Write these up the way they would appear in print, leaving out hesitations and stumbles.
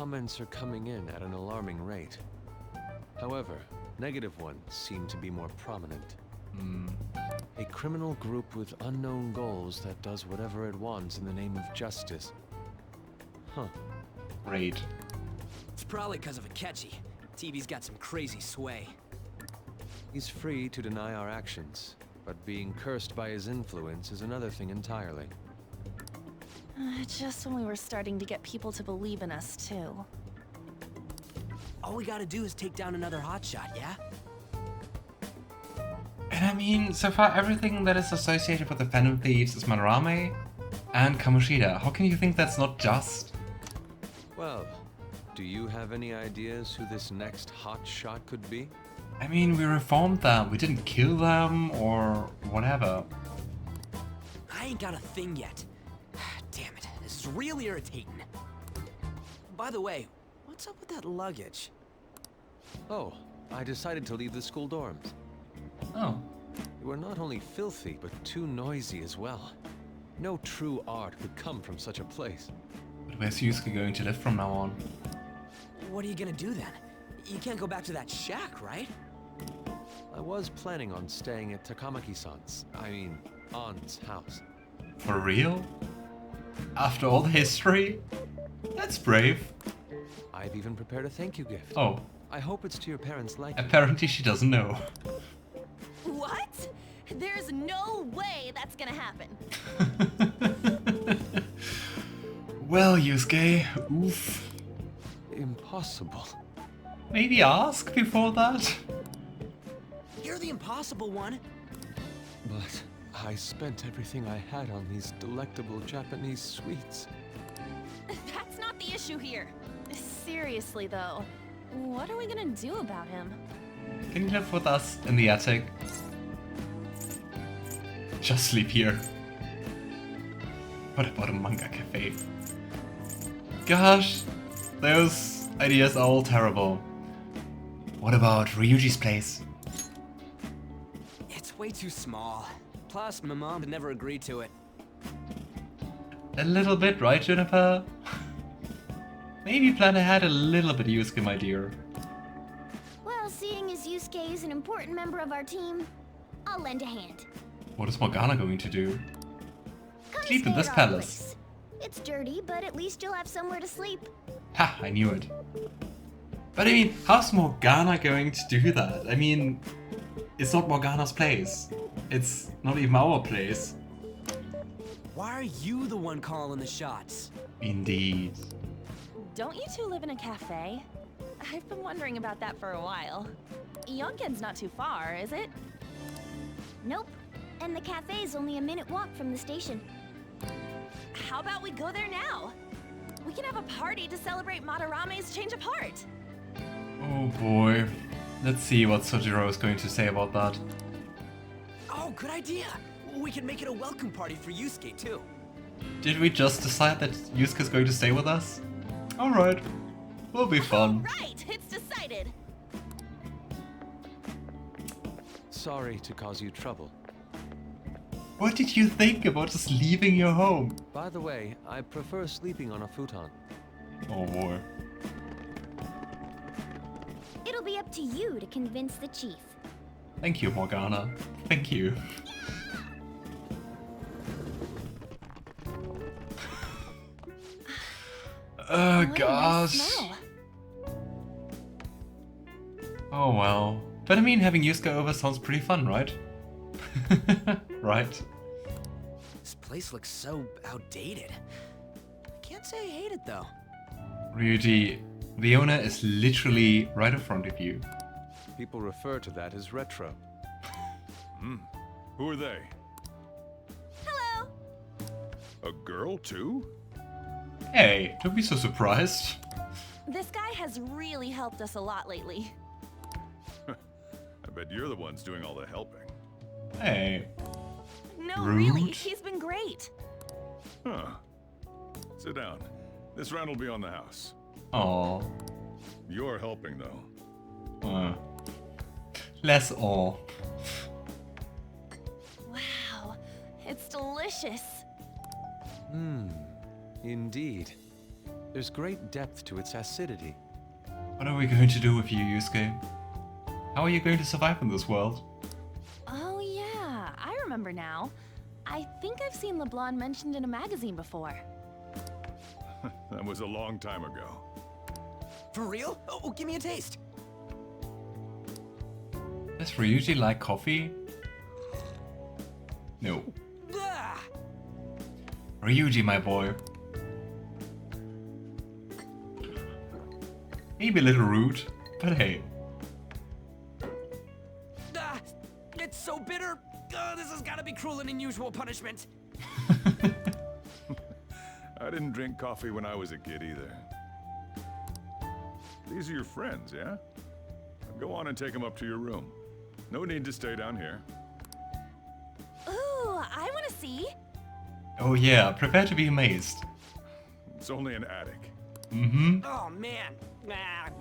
comments are coming in at an alarming rate. However, negative ones seem to be more prominent. A criminal group with unknown goals that does whatever it wants in the name of justice. Huh. Great. It's probably because of Akechi. TV's got some crazy sway. He's free to deny our actions, but being cursed by his influence is another thing entirely. Just when we were starting to get people to believe in us, too. All we gotta do is take down another hotshot, yeah? And I mean, so far everything that is associated with the Phantom Thieves is Madarame and Kamoshida. How can you think that's not just? Well, do you have any ideas who this next hot shot could be? I mean, we reformed them. We didn't kill them or whatever. I ain't got a thing yet. Damn it, this is real irritating. By the way, what's up with that luggage? Oh, I decided to leave the school dorms. Oh. You were not only filthy, but too noisy as well. No true art could come from such a place. But where's Yusuke going to live from now on? What are you gonna do then? You can't go back to that shack, right? I was planning on staying at Takamaki-san's, Ann's house. For real? After all the history? That's brave. I've even prepared a thank you gift. Oh. I hope it's to your parents' liking. Apparently she doesn't know. What? There's no way that's gonna happen. Well, Yusuke, oof. Impossible. Maybe ask before that? You're the impossible one. But I spent everything I had on these delectable Japanese sweets. That's not the issue here. Seriously, though, what are we gonna do about him? Can you live with us in the attic? Just sleep here. What about a manga cafe? Gosh, those ideas are all terrible. What about Ryuji's place? It's way too small. Plus, my mom would never agree to it. A little bit, right, Juniper? Maybe plan ahead a little bit, Yusuke, my dear. Well, seeing as Yusuke is an important member of our team, I'll lend a hand. What is Morgana going to do? Come Sleep in stay this at our palace. place. It's dirty, but at least you'll have somewhere to sleep. Ha, I knew it. But I mean, how's Morgana going to do that? I mean, it's not Morgana's place. It's not even our place. Why are you the one calling the shots? Indeed. Don't you two live in a cafe? I've been wondering about that for a while. Yongen's not too far, is it? Nope. And the cafe's only a minute walk from the station. How about we go there now? We can have a party to celebrate Madarame's change of heart. Oh boy. Let's see what Sojiro is going to say about that. Oh, good idea. We can make it a welcome party for Yusuke, too. Did we just decide that Yusuke is going to stay with us? Alright. Will be fun. Right, it's decided. Sorry to cause you trouble. What did you think about just leaving your home? By the way, I prefer sleeping on a futon. Oh boy. It'll be up to you to convince the chief. Thank you, Morgana. Thank you. Oh What a nice gosh. smell. Oh well. But I mean, having Yusuke over sounds pretty fun, right? Right. This place looks so outdated. I can't say I hate it, though. Ryuji, the owner is literally right in front of you. People refer to that as retro. Who are they? Hello. A girl, too? Hey, don't be so surprised. This guy has really helped us a lot lately. I bet you're the ones doing all the helping. Hey. No, Rude. really, he's been great. Huh. Sit down. This round will be on the house. Aw. You're helping, though. Less awe. Wow, it's delicious. Indeed. There's great depth to its acidity. What are we going to do with you, Yusuke? How are you going to survive in this world? Oh yeah, I remember now. I think I've seen LeBlanc mentioned in a magazine before. That was a long time ago. For real? Oh, give me a taste. Does Ryuji like coffee? No. Ah! Ryuji, my boy. Maybe a little rude, but hey. Ah! It's so bitter. This has got to be cruel and unusual punishment. I didn't drink coffee when I was a kid either. These are your friends, yeah? Go on and take them up to your room. No need to stay down here. Ooh, I want to see. Oh yeah, prepare to be amazed. It's only an attic. Mm-hmm. Oh man.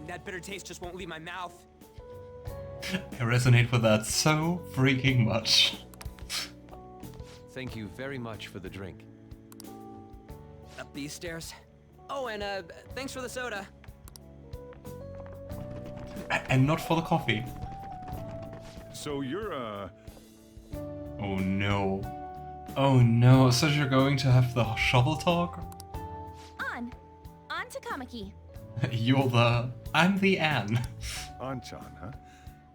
That bitter taste just won't leave my mouth. I resonate with that so freaking much. Thank you very much for the drink. Up these stairs. Oh, and thanks for the soda. And not for the coffee. So you're, Oh no. Oh no, so you're going to have the shovel talk? Ann Takamaki. I'm the Ann. Anchan, huh?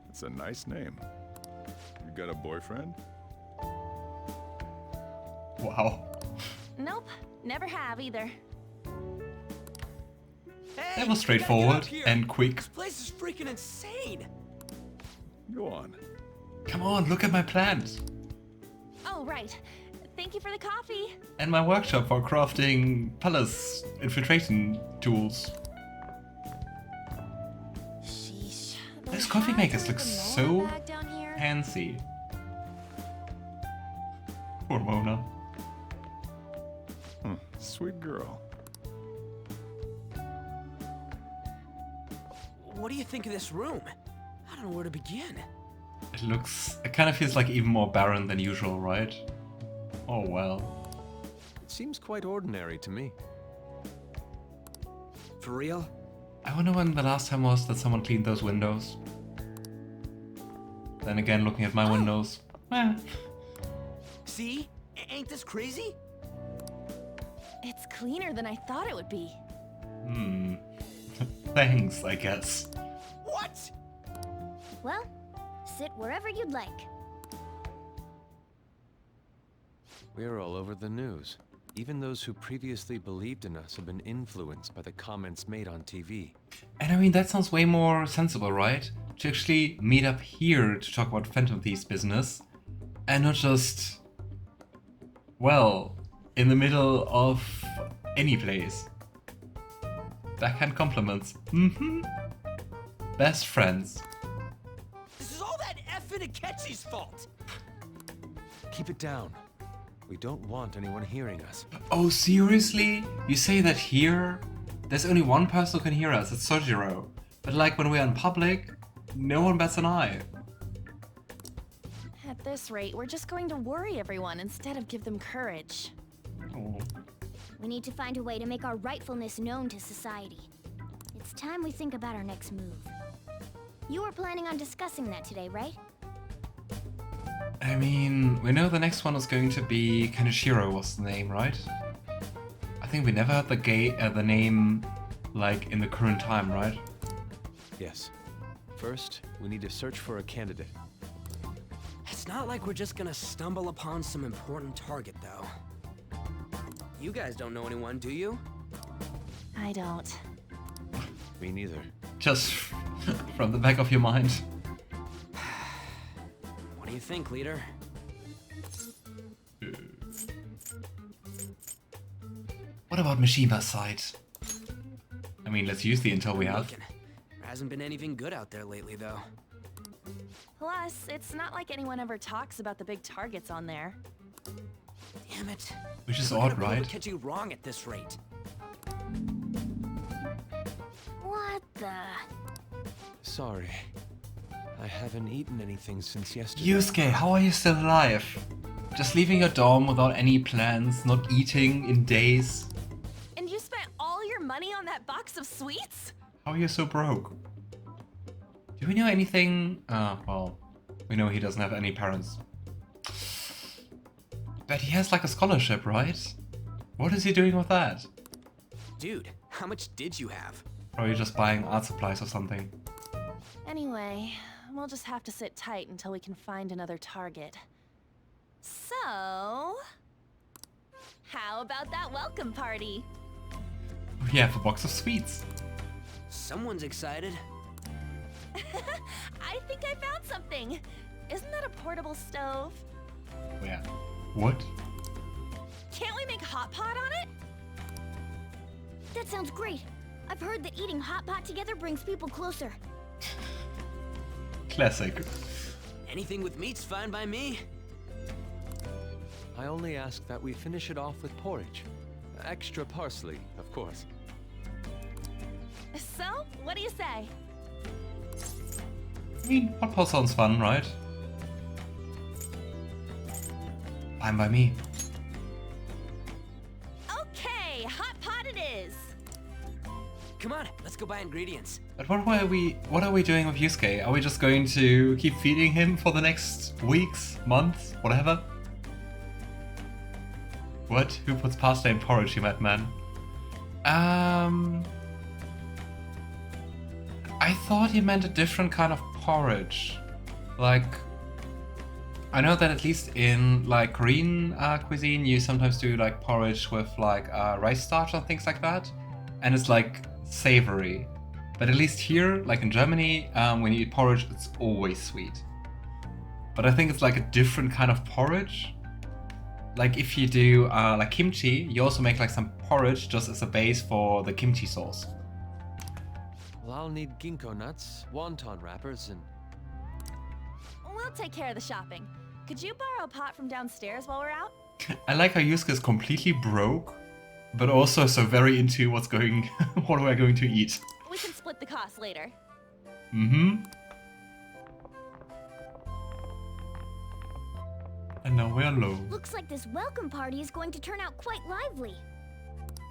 That's a nice name. You got a boyfriend? Wow. Nope, never have either. Hey, That was we gotta get straightforward up here. and quick. This place is freaking insane. Go on. Come on, look at my plant. Oh, right. Thank you for the coffee. And my workshop for crafting palace infiltration tools. Sheesh. Those coffee makers look so down here. fancy. Poor Mona. Sweet girl. What do you think of this room? I don't know where to begin. It kind of feels like even more barren than usual, right? Oh well. It seems quite ordinary to me. For real? I wonder when the last time was that someone cleaned those windows. Then again, looking at my windows. See? Ain't this crazy? It's cleaner than I thought it would be. Thanks, I guess. What? Well, sit wherever you'd like. We're all over the news. Even those who previously believed in us have been influenced by the comments made on TV. And I mean, that sounds way more sensible, right? To actually meet up here to talk about Phantom Thieves business. And not just, well, in the middle of any place. Backhand compliments. Best friends. This is all that effing Akechi's fault. Keep it down. We don't want anyone hearing us. Oh, seriously? You say that here? There's only one person who can hear us, it's Sojiro. But like when we're in public, no one bats an eye. At this rate, we're just going to worry everyone instead of give them courage. Oh. We need to find a way to make our rightfulness known to society. It's time we think about our next move. You were planning on discussing that today, right? I mean, we know the next one is going to be Kaneshiro was the name, right? I think we never heard the name, like, in the current time, right? Yes. First, we need to search for a candidate. It's not like we're just gonna stumble upon some important target, though. You guys don't know anyone, do you? I don't. Me neither. Just from the back of your mind. What do you think, leader? What about Mishima's side? I mean, let's use the intel we have. Looking. There hasn't been anything good out there lately, though. Plus, it's not like anyone ever talks about the big targets on there. Damn it. Which is We're odd, gonna prove right? Akechi wrong at this rate. What the? Sorry. I haven't eaten anything since yesterday. Yusuke, how are you still alive? Just leaving your dorm without any plans, not eating in days. And you spent all your money nuts. How are you so broke? Do we know anything? Well, we know he doesn't have any parents. But he has like a scholarship, right? What is he doing with that? Dude, how much did you have? Probably just buying art supplies or something. Anyway, we'll just have to sit tight until we can find another target. So, how about that welcome party? We have a box of sweets. Someone's excited. I think I found something. Isn't that a portable stove? Where? What? Can't we make hot pot on it? That sounds great. I've heard that eating hot pot together brings people closer. Classic. Anything with meat's fine by me. I only ask that we finish it off with porridge. Extra parsley, of course. So, what do you say? I mean, hot pot sounds fun, right? Fine by me. Okay, hot pot it is. Come on, let's go buy ingredients. But what are we doing with Yusuke? Are we just going to keep feeding him for the next weeks, months, whatever? What? Who puts pasta in porridge, you madman? I thought he meant a different kind of porridge. Like, I know that at least in like Korean cuisine, you sometimes do like porridge with like rice starch and things like that, and it's like savory. But at least here, like in Germany, when you eat porridge, it's always sweet. But I think it's like a different kind of porridge. Like if you do like kimchi, you also make like some porridge just as a base for the kimchi sauce. Well, I'll need ginkgo nuts, wonton wrappers, and... We'll take care of the shopping. Could you borrow a pot from downstairs while we're out? I like how Yusuke is completely broke, but also so very into what we're going to eat. We can split the cost later. Mm-hmm. And now we're low. Looks like this welcome party is going to turn out quite lively.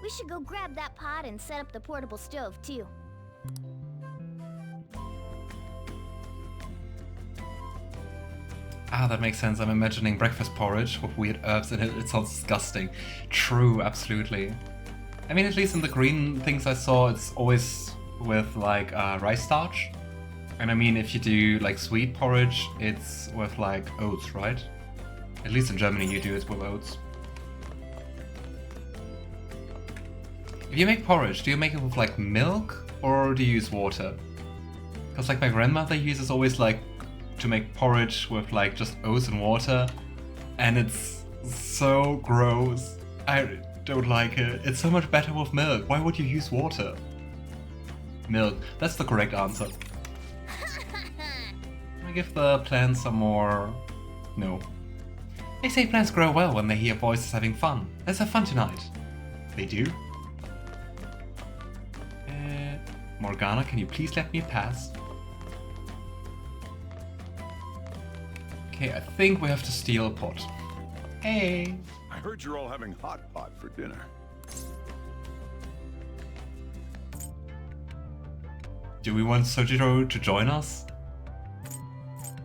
We should go grab that pot and set up the portable stove, too. Ah, that makes sense. I'm imagining breakfast porridge with weird herbs in it. It sounds disgusting. True, absolutely. I mean, at least in the green things I saw, it's always with like rice starch. And I mean, if you do like sweet porridge, it's with like oats, right? At least in Germany, you do it with oats. If you make porridge, do you make it with like milk or do you use water? Because like my grandmother uses always like to make porridge with like just oats and water, and it's so gross. I don't like it. It's so much better with milk. Why would you use water? Milk. That's the correct answer. Can we give the plants some more... No. They say plants grow well when they hear voices having fun. Let's have fun tonight. They do. Morgana, can you please let me pass? Okay, I think we have to steal a pot. Hey! I heard you're all having hot pot for dinner. Do we want Sojiro to join us?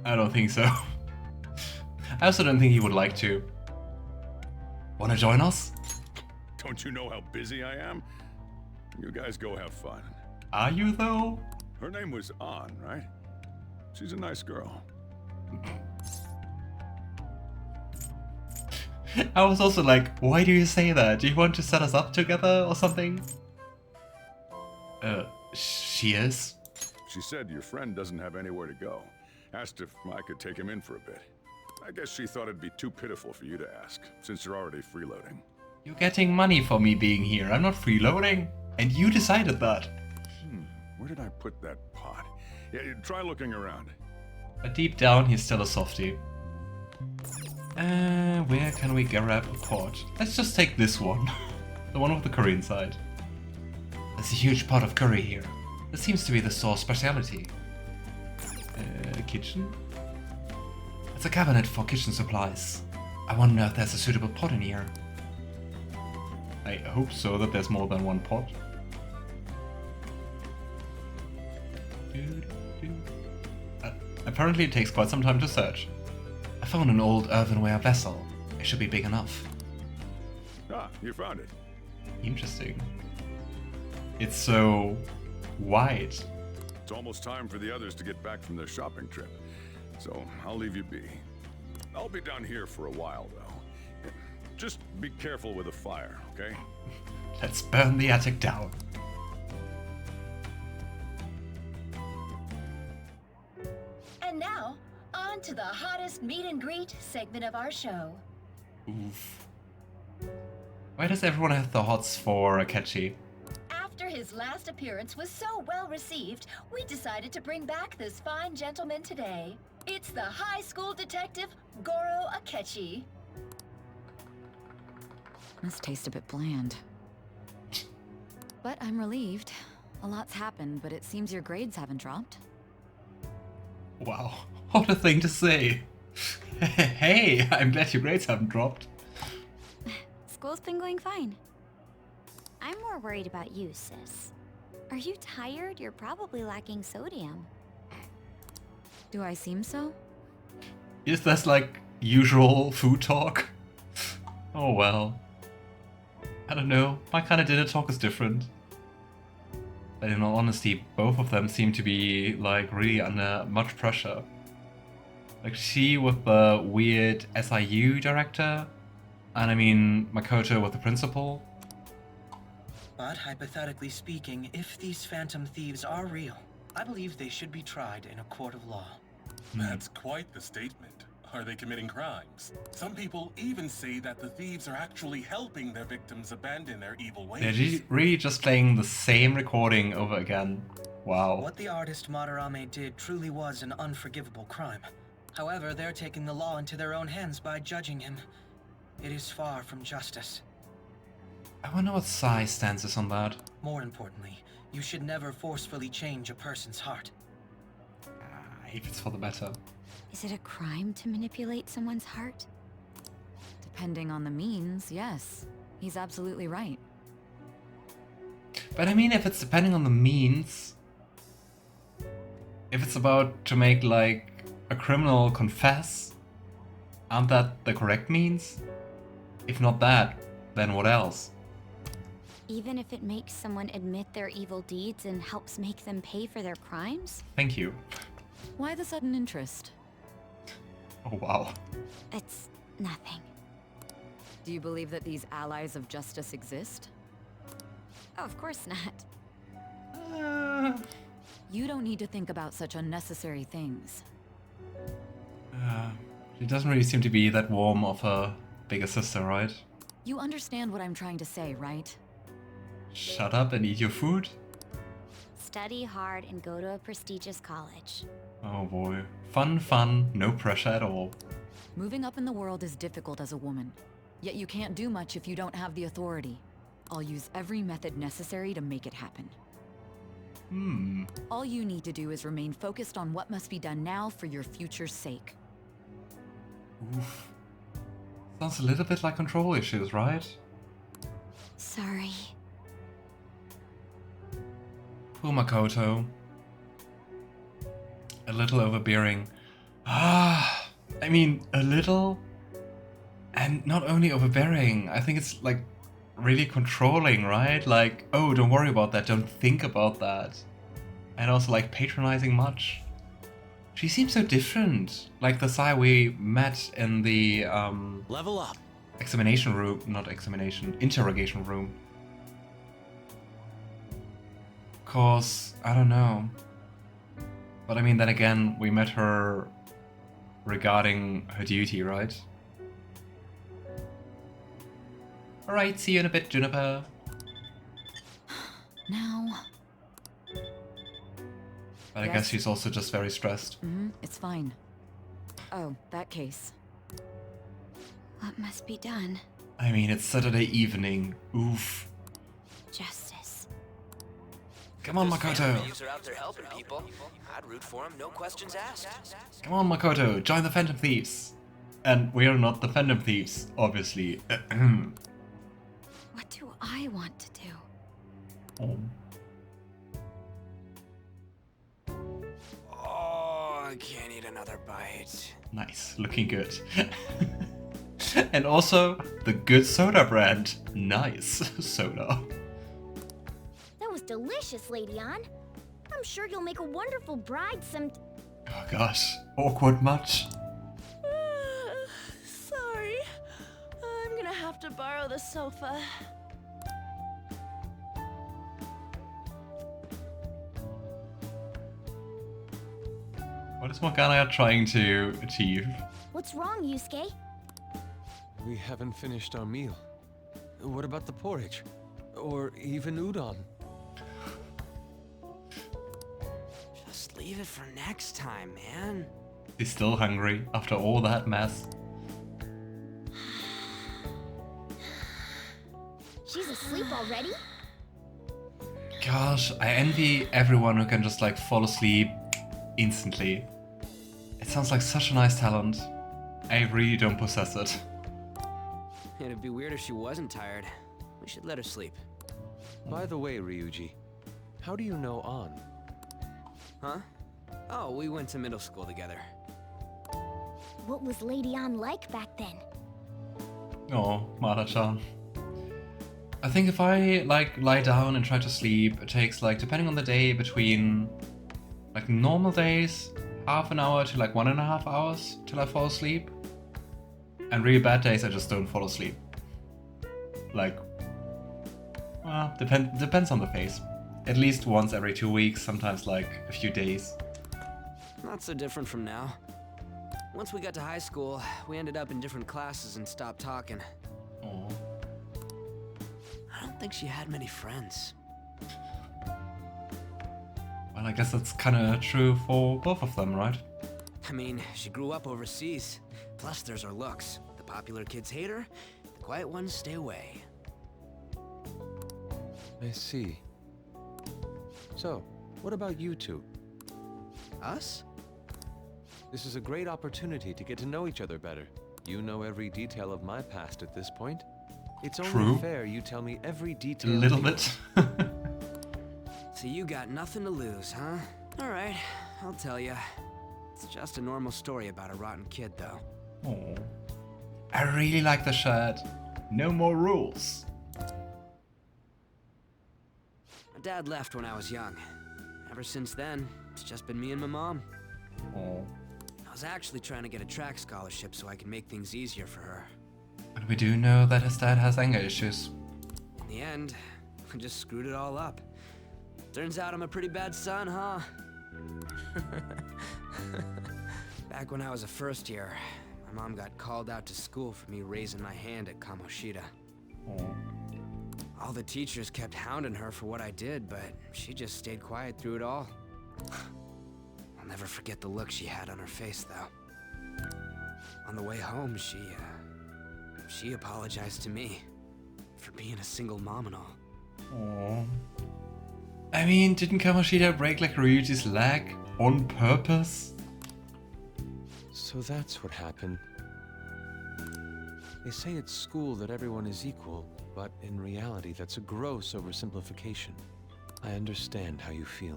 I don't think so. I also don't think he would like to. Wanna join us? Don't you know how busy I am? You guys go have fun. Are you though? Her name was Ann, right? She's a nice girl. I was also like, why do you say that? Do you want to set us up together or something? She is? She said your friend doesn't have anywhere to go. Asked if I could take him in for a bit. I guess she thought it'd be too pitiful for you to ask, since you're already freeloading. You're getting money for me being here. I'm not freeloading. And you decided that. Where did I put that pot? Yeah, try looking around. But deep down, he's still a softie. Where can we grab a pot? Let's just take this one. The one with the Korean side. There's a huge pot of curry here. This seems to be the store's specialty. Kitchen? It's a cabinet for kitchen supplies. I wonder if there's a suitable pot in here. I hope so, that there's more than one pot. Apparently it takes quite some time to search. I found an old earthenware vessel. It should be big enough. Ah, you found it. Interesting. It's so wide. It's almost time for the others to get back from their shopping trip, so I'll leave you be. I'll be down here for a while, though. Just be careful with the fire, okay? Let's burn the attic down. And now, on to the hottest meet and greet segment of our show. Oof. Why does everyone have the hots for Akechi? After his last appearance was so well received, we decided to bring back this fine gentleman today. It's the high school detective, Goro Akechi. This tastes a bit bland. But I'm relieved. A lot's happened, but it seems your grades haven't dropped. Wow, what a thing to say. Hey, I'm glad your grades haven't dropped. School's been going fine. I'm more worried about you, sis. Are you tired? You're probably lacking sodium. Do I seem so? Is this like usual food talk? Oh well. I don't know, my kind of dinner talk is different. But in all honesty, both of them seem to be like really under much pressure. Like she with the weird SIU director, and I mean Makoto with the principal. But hypothetically speaking, if these Phantom Thieves are real, I believe they should be tried in a court of law. That's quite the statement. Are they committing crimes? Some people even say that the thieves are actually helping their victims abandon their evil ways. They're really just playing the same recording over again. Wow. What the artist Madarame did truly was an unforgivable crime. However, they're taking the law into their own hands by judging him. It is far from justice. I wonder what Sai's stance is on that. More importantly, you should never forcefully change a person's heart. If it's for the better. Is it a crime to manipulate someone's heart? Depending on the means, yes. He's absolutely right. But I mean, if it's depending on the means, if it's about to make like a criminal confess, aren't that the correct means? If not that, then what else? Even if it makes someone admit their evil deeds and helps make them pay for their crimes? Thank you. Why the sudden interest? Oh wow. It's nothing. Do you believe that these allies of justice exist? Oh, of course not. You don't need to think about such unnecessary things. She doesn't really seem to be that warm of a bigger sister, right? You understand what I'm trying to say, right? Shut up and eat your food? Study hard and go to a prestigious college. Oh boy. Fun, fun, no pressure at all. Moving up in the world is difficult as a woman. Yet you can't do much if you don't have the authority. I'll use every method necessary to make it happen. All you need to do is remain focused on what must be done now for your future's sake. Oof. Sounds a little bit like control issues, right? Sorry. Poor Makoto. A little overbearing. I mean, a little? And not only overbearing, I think it's like really controlling, right? Like, oh, don't worry about that, don't think about that. And also like patronizing much. She seems so different. Like the Sai we met in the Level up. examination room, not examination, interrogation room. Cause, I don't know. But I mean, then again, we met her regarding her duty, right? Alright, see you in a bit, Juniper. Now... But I guess she's also just very stressed. It's fine. Oh, that case. What must be done? I mean, it's Saturday evening. Oof. Justice. Come on, Makoto. Thieves are out there helping people. I'd root for them, no questions asked. Come on, Makoto, join the Phantom Thieves. And we are not the Phantom Thieves, obviously. What do I want to do? Oh. I can't eat another bite. Nice, looking good. And also, the good soda brand. Nice soda. That was delicious, Lady Ann. I'm sure you'll make a wonderful bride some... Oh gosh, awkward much? Sorry. I'm gonna have to borrow the sofa. What is Morgana trying to achieve? What's wrong, Yusuke? We haven't finished our meal. What about the porridge? Or even udon? Just leave it for next time, man. He's still hungry after all that mess. She's asleep already? Gosh, I envy everyone who can just like fall asleep instantly. It sounds like such a nice talent. I really don't possess it. It'd be weird if she wasn't tired. We should let her sleep. By the way, Ryuji, how do you know Ann? Huh? Oh, we went to middle school together. What was Lady Ann like back then? Oh, Mara-chan. I think if I like lie down and try to sleep, it takes like, depending on the day, between like normal days, half an hour to like 1.5 hours till I fall asleep. And really bad days, I just don't fall asleep. Like, well, depends on the phase. At least once every 2 weeks, sometimes like a few days. Not so different from now. Once we got to high school, we ended up in different classes and stopped talking. Oh. I don't think she had many friends. Well, I guess that's kind of true for both of them, right? I mean, she grew up overseas. Plus, there's her looks. The popular kids hate her, the quiet ones stay away. I see. So, what about you two? Us? This is a great opportunity to get to know each other better. You know every detail of my past at this point. It's only True. fair you tell me every A detail. little of bit. So you got nothing to lose, huh? Alright, I'll tell ya. It's just a normal story about a rotten kid, though. Oh. I really like the shirt. No more rules. My dad left when I was young. Ever since then, it's just been me and my mom. Oh. I was actually trying to get a track scholarship so I can make things easier for her. But we do know that his dad has anger issues. In the end, I just screwed it all up. Turns out I'm a pretty bad son, huh? Back when I was a first year, my mom got called out to school for me raising my hand at Kamoshida. Oh. All the teachers kept hounding her for what I did, but she just stayed quiet through it all. I'll never forget the look she had on her face, though. On the way home, she apologized to me for being a single mom and all. Oh. I mean, didn't Kamoshida break like Ryuji's leg on purpose? So that's what happened. They say at school that everyone is equal, but in reality that's a gross oversimplification. I understand how you feel.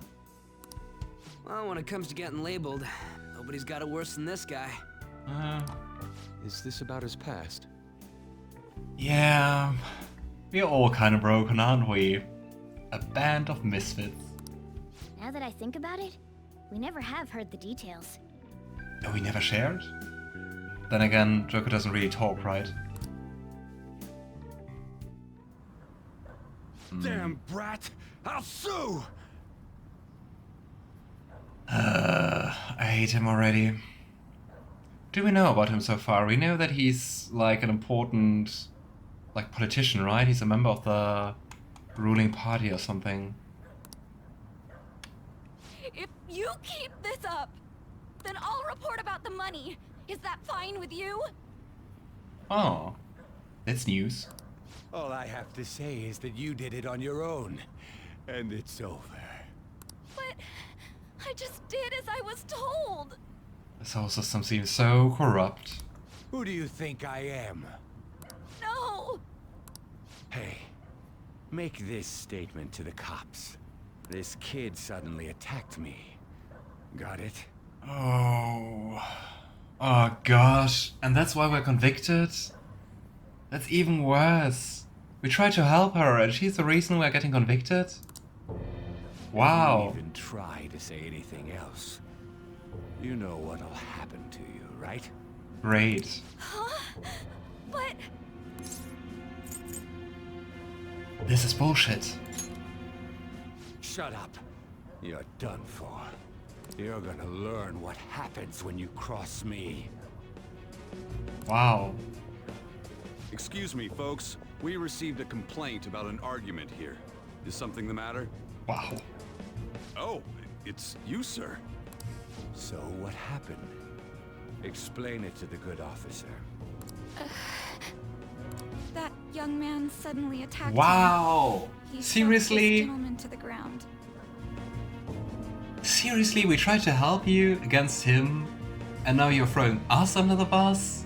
Well, when it comes to getting labeled, nobody's got it worse than this guy. Is this about his past? Yeah. We're all kind of broken, aren't we? A band of misfits. Now that I think about it, we never have heard the details. And we never shared? Then again, Joker doesn't really talk, right? Damn brat! I'll sue! I hate him already. What do we know about him so far? We know that he's like an important like politician, right? He's a member of the ruling party or something. If you keep this up, then I'll report about the money. Is that fine with you? Oh, that's news. All I have to say is that you did it on your own, and it's over. But I just did as I was told. This whole system seems so corrupt. Who do you think I am? No! Hey, make this statement to the cops. This kid suddenly attacked me. Got it? Oh. Oh gosh. And that's why we're convicted? That's even worse. We tried to help her and she's the reason we're getting convicted? Wow. If you even try to say anything else, you know what'll happen to you, right? Great. Huh? But... This is bullshit. Shut up. You're done for. You're gonna learn what happens when you cross me. Wow. Excuse me, folks. We received a complaint about an argument here. Is something the matter? Wow. Oh, it's you, sir. So what happened? Explain it to the good officer. That young man suddenly attacked Wow. me. He Seriously? shoved this gentleman to the ground. Seriously, we tried to help you against him, and now you're throwing us under the bus?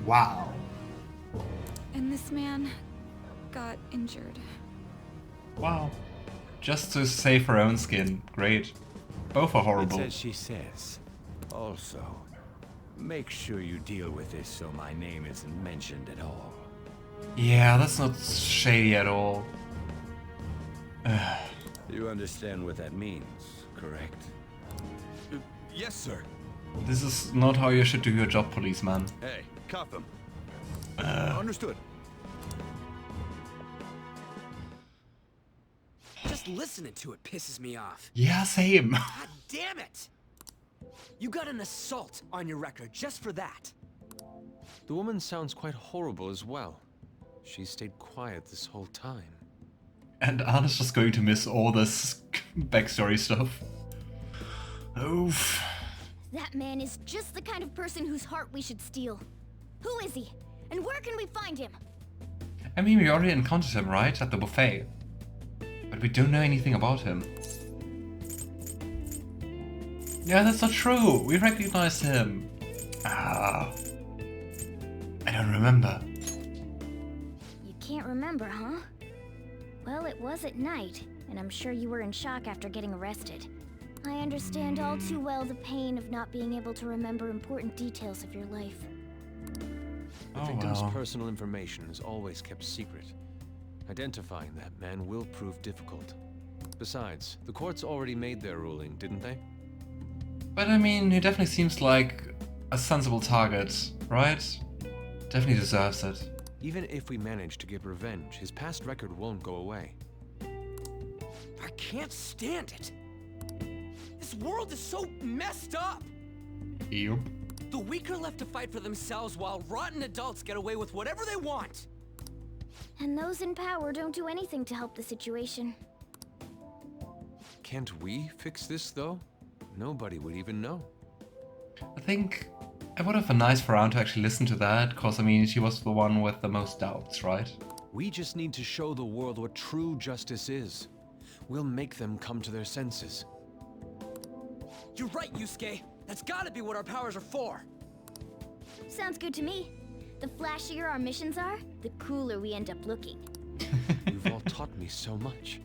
Wow. And this man got injured. Wow. Just to save her own skin. Great. Both are horrible. It's as she says. Also, make sure you deal with this so my name isn't mentioned at all. Yeah, that's not shady at all. You understand what that means, correct? Yes, sir. This is not how you should do your job, policeman. Hey, cuff him. Understood. Just listening to it pisses me off. Yeah, same. God damn it! You got an assault on your record just for that. The woman sounds quite horrible as well. She stayed quiet this whole time. And Anna's just going to miss all this backstory stuff. Oof. That man is just the kind of person whose heart we should steal. Who is he? And where can we find him? I mean, we already encountered him, right? At the buffet. But we don't know anything about him. Yeah, that's not true. We recognized him. Ah. I don't remember. You can't remember, huh? Well, it was at night, and I'm sure you were in shock after getting arrested. I understand all too well the pain of not being able to remember important details of your life. The victim's personal information is always kept secret. Identifying that man will prove difficult. Besides, the courts already made their ruling, didn't they? But I mean, he definitely seems like a sensible target, right? Definitely deserves it. Even if we manage to get revenge, his past record won't go away. I can't stand it. This world is so messed up. Yup. The weak are left to fight for themselves while rotten adults get away with whatever they want. And those in power don't do anything to help the situation. Can't we fix this, though? Nobody would even know. I think it would have been nice for Anne to actually listen to that, because I mean, she was the one with the most doubts, right? We just need to show the world what true justice is. We'll make them come to their senses. You're right, Yusuke. That's gotta be what our powers are for. Sounds good to me. The flashier our missions are, the cooler we end up looking. You've all taught me so much.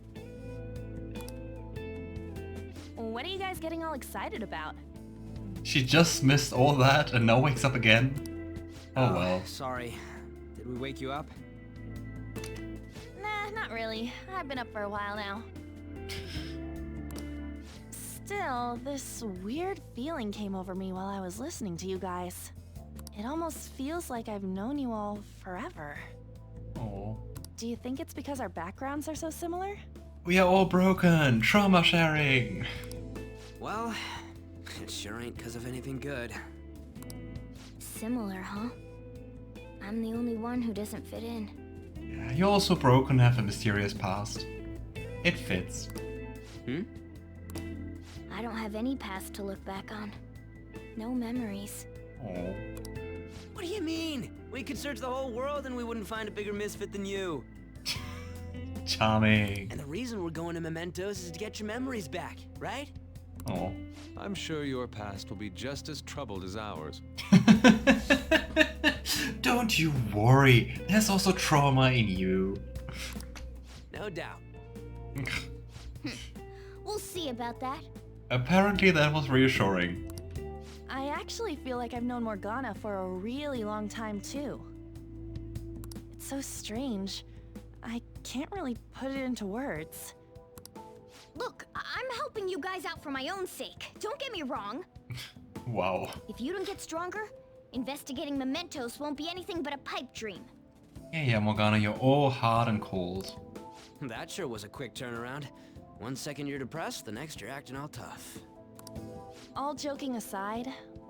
What are you guys getting all excited about? She just missed all that and now wakes up again. Oh well. Sorry. Did we wake you up? Nah, not really. I've been up for a while now. Still, this weird feeling came over me while I was listening to you guys. It almost feels like I've known you all forever. Oh. Do you think it's because our backgrounds are so similar? We are all broken. Trauma sharing. Well, it sure ain't because of anything good. Similar, huh? I'm the only one who doesn't fit in. Yeah, you're also broken, have a mysterious past. It fits. I don't have any past to look back on. No memories. Oh. What do you mean? We could search the whole world and we wouldn't find a bigger misfit than you. Charming. And the reason we're going to Mementos is to get your memories back, right? Oh. I'm sure your past will be just as troubled as ours. Don't you worry. There's also trauma in you. No doubt. We'll see about that. Apparently that was reassuring. I actually feel like I've known Morgana for a really long time, too. It's so strange. I can't really put it into words. Look, I'm helping you guys out for my own sake. Don't get me wrong. Wow. If you don't get stronger, investigating mementos won't be anything but a pipe dream. Yeah, Morgana, you're all hard and cold. That sure was a quick turnaround. 1 second you're depressed, the next you're acting all tough. All joking aside,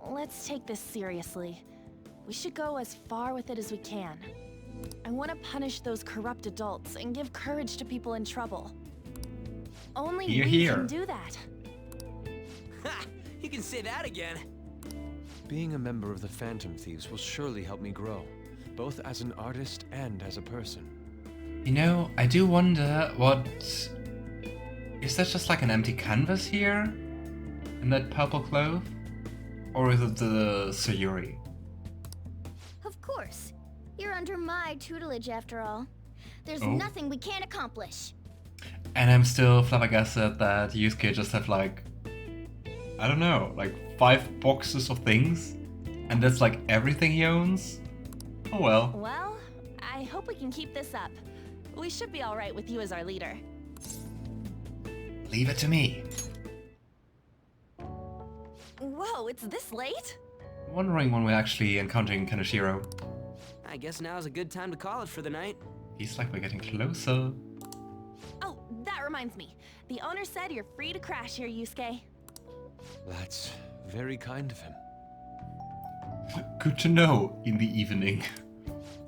let's take this seriously. We should go as far with it as we can. I want to punish those corrupt adults and give courage to people in trouble. Only we can do that. Ha! You can say that again. Being a member of the Phantom Thieves will surely help me grow, both as an artist and as a person. You know, I do wonder what... Is that just like an empty canvas here? In that purple cloth? Or is it the Sayuri? Of course. You're under my tutelage after all. There's Oh. nothing we can't accomplish. And I'm still flabbergasted that Yusuke just have like... I don't know, like 5 boxes of things? And that's like everything he owns? Oh well. Well, I hope we can keep this up. We should be alright with you as our leader. Leave it to me. Whoa, it's this late? Wondering when we're actually encountering Kaneshiro. I guess now's a good time to call it for the night. Feels like we're getting closer. Oh, that reminds me. The owner said you're free to crash here, Yusuke. That's very kind of him. Good to know in the evening.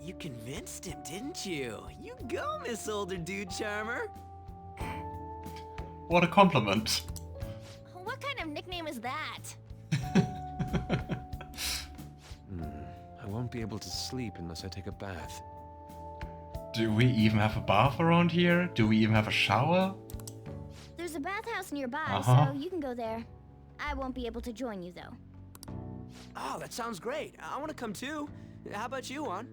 You convinced him, didn't you? You go, Miss Older Dude Charmer. What a compliment. What kind of nickname is that? I won't be able to sleep unless I take a bath. Do we even have a bath around here? Do we even have a shower? There's a bathhouse nearby, Uh-huh. so you can go there. I won't be able to join you, though. Oh, that sounds great. I want to come too. How about you, Juan?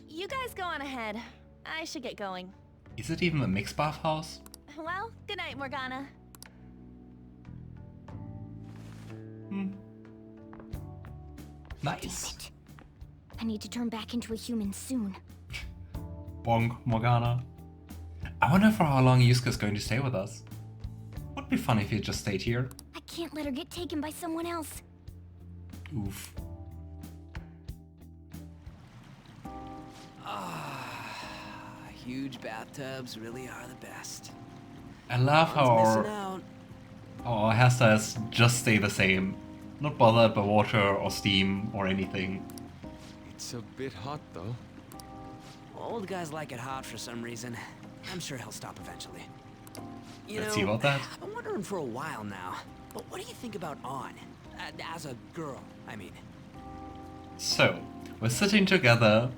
You guys go on ahead. I should get going. Is it even a mixed bathhouse? Well, good night, Morgana. Nice. Damn it. I need to turn back into a human soon. Bonk, Morgana. I wonder for how long Yusuke's going to stay with us. Would be fun if he just stayed here. I can't let her get taken by someone else. Oof. Huge bathtubs really are the best. I love how One's our, missing out. how our hairstyles just stay the same. Not bothered by water or steam or anything. It's a bit hot though. Old guys like it hot for some reason. I'm sure he'll stop eventually. You Let's know, see about that. I've been wondering for a while now, but what do you think about Ann? As a girl, I mean. So, we're sitting together,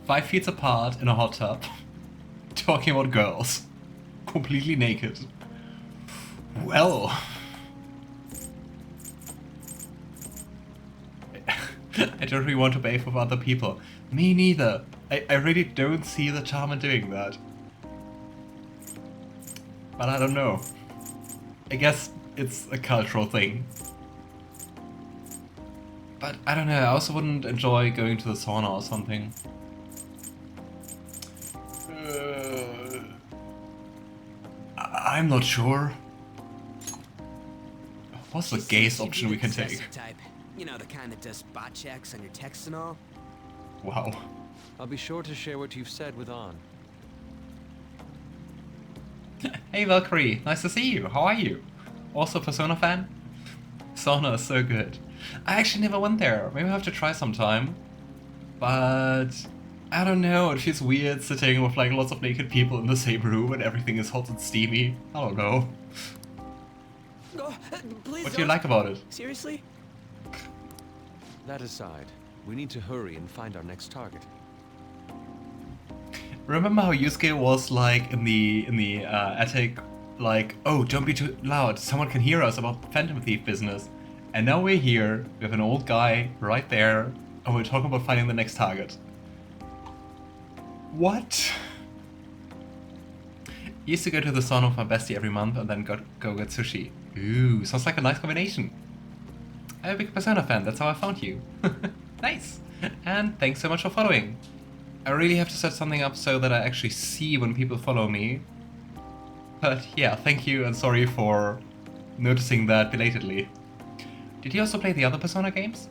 5 feet apart in a hot tub, talking about girls. Completely naked. Well. I don't really want to bathe with other people. Me neither. I really don't see the charm in doing that. But I don't know. I guess it's a cultural thing. But I don't know, I also wouldn't enjoy going to the sauna or something. I'm not sure. What's the gaze option we can take? Type. You know, the kind that does spot checks on your texts and all. Wow. I'll be sure to share what you've said with Ann. Hey Valkyrie, nice to see you. How are you? Also Persona fan? Sauna is so good. I actually never went there. Maybe I have to try sometime. But I don't know, it feels weird sitting with like lots of naked people in the same room and everything is hot and steamy. I don't know. Oh, please What do you like about it? Seriously? That aside, we need to hurry and find our next target. Remember how Yusuke was like in the attic, like, oh, don't be too loud, someone can hear us about the Phantom Thief business. And now we're here, we have an old guy right there, and we're talking about finding the next target. What? Used to go to the sauna with my bestie every month and then go get sushi. Ooh, sounds like a nice combination. I'm a big Persona fan, that's how I found you. Nice! And thanks so much for following. I really have to set something up so that I actually see when people follow me. But yeah, thank you and sorry for noticing that belatedly. Did you also play the other Persona games?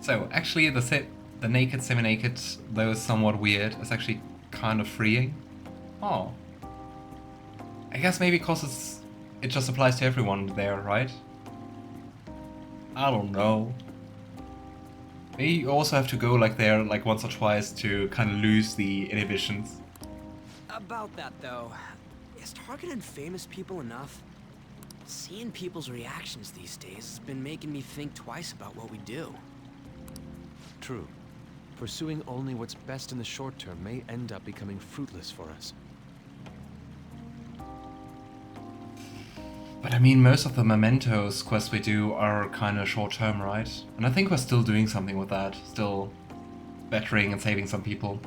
So, actually the naked, semi-naked, though somewhat weird, is actually kind of freeing. Oh. I guess maybe because it just applies to everyone there, right? I don't know. Maybe you also have to go like there like once or twice to kind of lose the inhibitions. About that, though, is targeting famous people enough? Seeing people's reactions these days has been making me think twice about what we do. True. Pursuing only what's best in the short term may end up becoming fruitless for us. But I mean, most of the mementos quests we do are kind of short term, right? And I think we're still doing something with that. Still bettering and saving some people.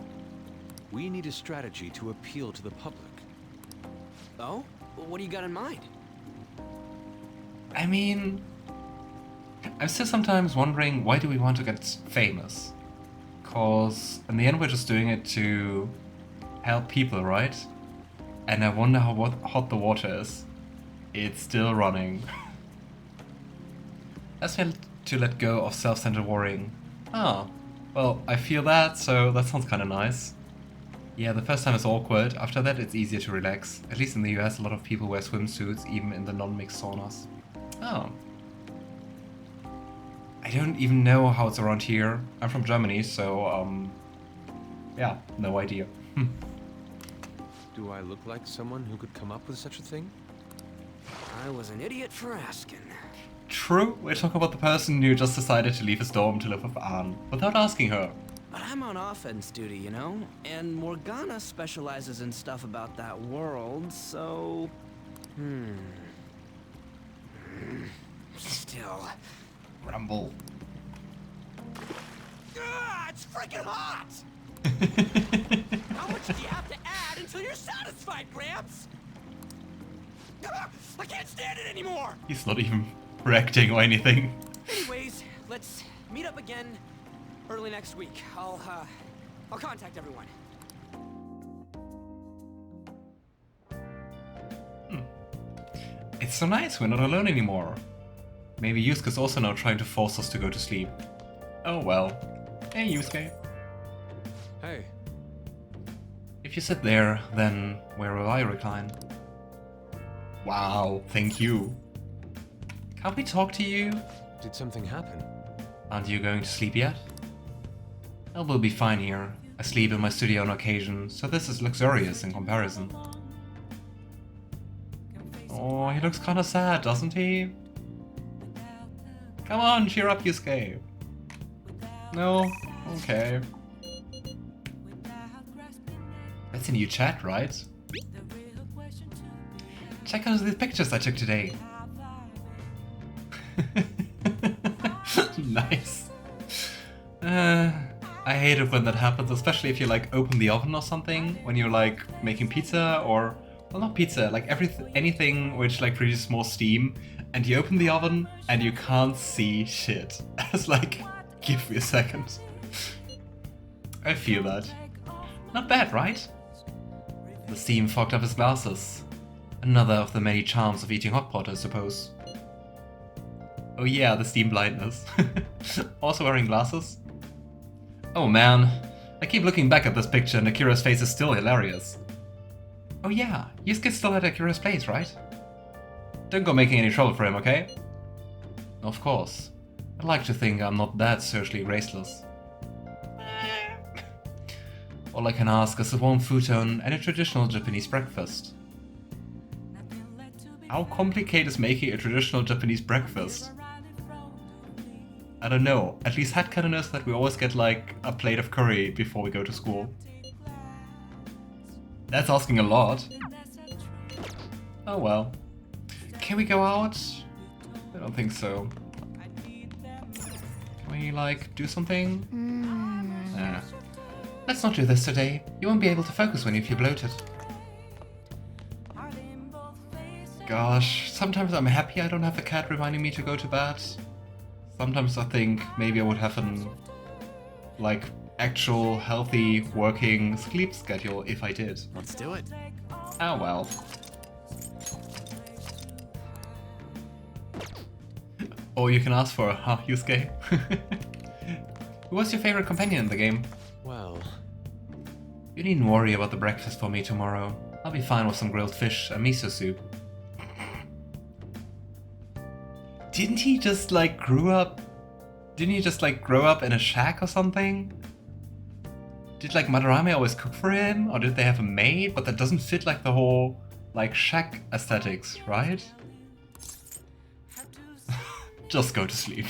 We need a strategy to appeal to the public. Oh? What do you got in mind? I mean, I'm still sometimes wondering, why do we want to get famous? Cause in the end we're just doing it to help people, right? And I wonder how hot the water is. It's still running. Let's feel to let go of self-centered worrying. Ah, well, I feel that, so that sounds kinda nice. Yeah, the first time is awkward, after that it's easier to relax. At least in the US a lot of people wear swimsuits, even in the non-mixed saunas. Oh. I don't even know how it's around here. I'm from Germany, so, yeah, no idea. Do I look like someone who could come up with such a thing? I was an idiot for asking. True, we're talking about the person who just decided to leave his dorm to live with Ann, without asking her. But I'm on offense duty, you know? And Morgana specializes in stuff about that world, so... Still... Rumble. It's freaking hot! How much do you have to add until you're satisfied, Gramps? I can't stand it anymore! He's not even reacting or anything. Anyways, let's meet up again early next week. I'll contact everyone. It's so nice, we're not alone anymore. Maybe Yusuke's also now trying to force us to go to sleep. Oh well. Hey Yusuke. Hey. If you sit there, then where will I recline? Wow, thank you. Can't we talk to you? Did something happen? Aren't you going to sleep yet? Well, we'll be fine here. I sleep in my studio on occasion, so this is luxurious in comparison. Oh, he looks kinda sad, doesn't he? Come on, cheer up, Yusuke. No? Okay. That's a new chat, right? Check out these pictures I took today. Nice. I hate it when that happens, especially if you like open the oven or something, when you're like making pizza or, well, not pizza, like anything which like produces more steam, and you open the oven and you can't see shit. It's like, give me a second. I feel that. Not bad, right? The steam fogged up his glasses. Another of the many charms of eating hot pot, I suppose. Oh yeah, the steam blindness. Also wearing glasses? Oh man, I keep looking back at this picture and Akira's face is still hilarious. Oh yeah, Yusuke still at Akira's place, right? Don't go making any trouble for him, okay? Of course. I like to think I'm not that socially graceless. All I can ask is a warm futon and a traditional Japanese breakfast. How complicated is making a traditional Japanese breakfast? I don't know, at least headcanon is that we always get like a plate of curry before we go to school. That's asking a lot. Oh well. Can we go out? I don't think so. Can we like do something? Nah. Let's not do this today. You won't be able to focus when you feel bloated. Gosh, sometimes I'm happy I don't have a cat reminding me to go to bed. Sometimes I think maybe I would have an, like, actual healthy working sleep schedule if I did. Let's do it. Ah well. Or you can ask for a huh, Yusuke? Who was your favorite companion in the game? Well, You needn't worry about the breakfast for me tomorrow. I'll be fine with some grilled fish and miso soup. Didn't he just like grow up in a shack or something? Did like Madarame always cook for him? Or did they have a maid? But that doesn't fit like the whole like shack aesthetics, right? Just go to sleep.